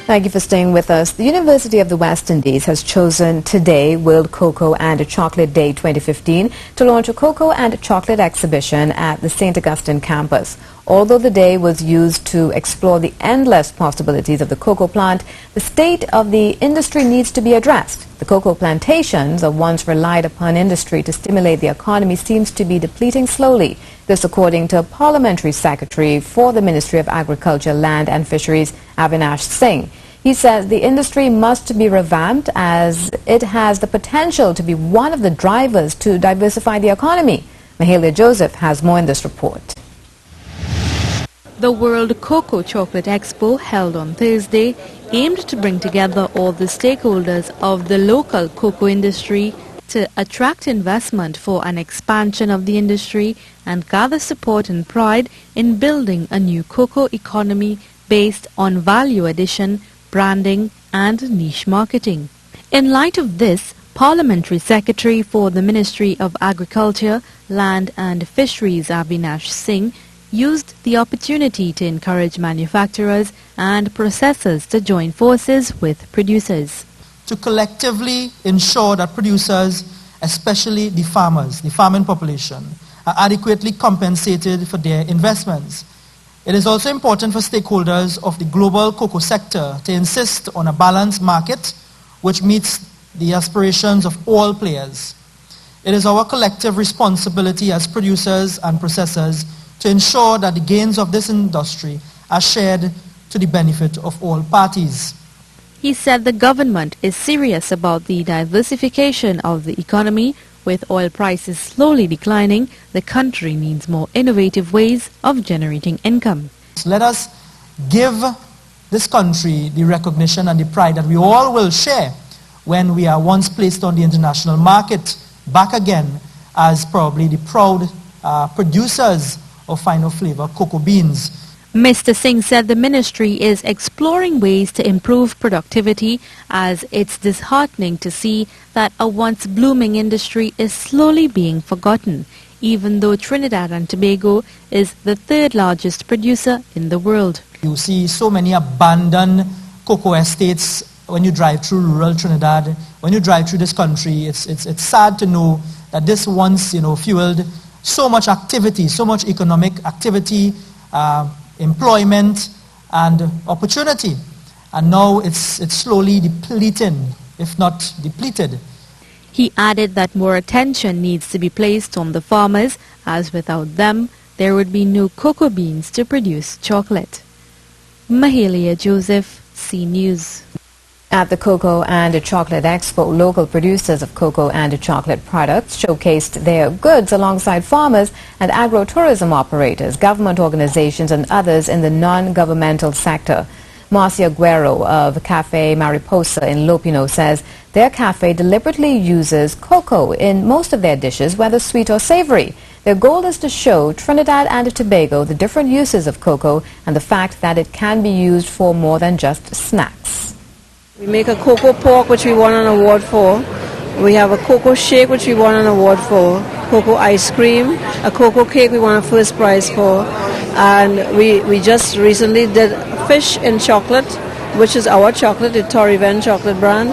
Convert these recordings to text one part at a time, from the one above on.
Thank you for staying with us. The University of the West Indies has chosen today, World Cocoa and Chocolate Day 2015, to launch a cocoa and chocolate exhibition at the St. Augustine Campus. Although the day was used to explore the endless possibilities of the cocoa plant, the state of the industry needs to be addressed. The cocoa plantations, a once relied upon industry to stimulate the economy, seems to be depleting slowly. This according to Parliamentary Secretary for the Ministry of Agriculture, Land and Fisheries, Avinash Singh. He says the industry must be revamped as it has the potential to be one of the drivers to diversify the economy. Mahalia Joseph has more in this report. The World Cocoa Chocolate Expo, held on Thursday, aimed to bring together all the stakeholders of the local cocoa industry to attract investment for an expansion of the industry and gather support and pride in building a new cocoa economy based on value addition, branding and niche marketing. In light of this, Parliamentary Secretary for the Ministry of Agriculture, Land and Fisheries, Avinash Singh, used the opportunity to encourage manufacturers and processors to join forces with producers. To collectively ensure that producers, especially the farmers, the farming population, are adequately compensated for their investments. It is also important for stakeholders of the global cocoa sector to insist on a balanced market which meets the aspirations of all players. It is our collective responsibility as producers and processors to ensure that the gains of this industry are shared to the benefit of all parties. He said the government is serious about the diversification of the economy. With oil prices slowly declining, the country needs more innovative ways of generating income. Let us give this country the recognition and the pride that we all will share when we are once placed on the international market back again as probably the proud producers of final flavor cocoa beans. Mr. Singh said the ministry is exploring ways to improve productivity as it's disheartening to see that a once blooming industry is slowly being forgotten, even though Trinidad and Tobago is the third largest producer in the world. You see so many abandoned cocoa estates when you drive through rural Trinidad. When you drive through this country, it's sad to know that this once fueled so much activity, so much economic activity, employment and opportunity, and now it's slowly depleting, if not depleted. He added that more attention needs to be placed on the farmers, as without them there would be no cocoa beans to produce chocolate. Mahalia Joseph, C News. At the Cocoa and Chocolate Expo, local producers of cocoa and chocolate products showcased their goods alongside farmers and agro-tourism operators, government organizations and others in the non-governmental sector. Marcia Guerrero of Cafe Mariposa in Lopino says their cafe deliberately uses cocoa in most of their dishes, whether sweet or savory. Their goal is to show Trinidad and Tobago the different uses of cocoa and the fact that it can be used for more than just snacks. We make a cocoa pork, which we won an award for. We have a cocoa shake, which we won an award for. Cocoa ice cream, a cocoa cake we won a first prize for. And we just recently did fish in chocolate, which is our chocolate, the Torriven chocolate brand.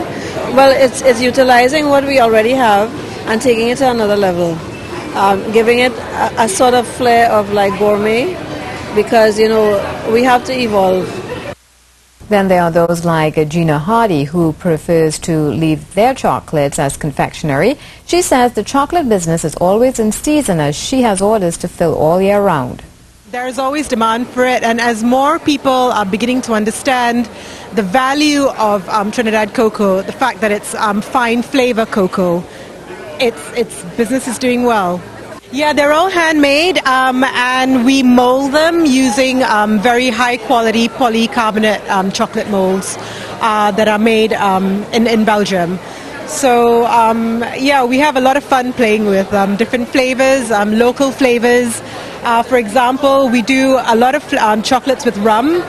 Well, it's utilizing what we already have and taking it to another level. Giving it a sort of flair of like gourmet, because, we have to evolve. Then there are those like Gina Hardy who prefers to leave their chocolates as confectionery. She says the chocolate business is always in season as she has orders to fill all year round. There is always demand for it, and as more people are beginning to understand the value of Trinidad cocoa, the fact that it's fine flavor cocoa, its business is doing well. Yeah, they're all handmade, and we mold them using very high quality polycarbonate chocolate molds that are made in Belgium. So yeah, we have a lot of fun playing with different flavors, local flavors. For example, we do a lot of chocolates with rum,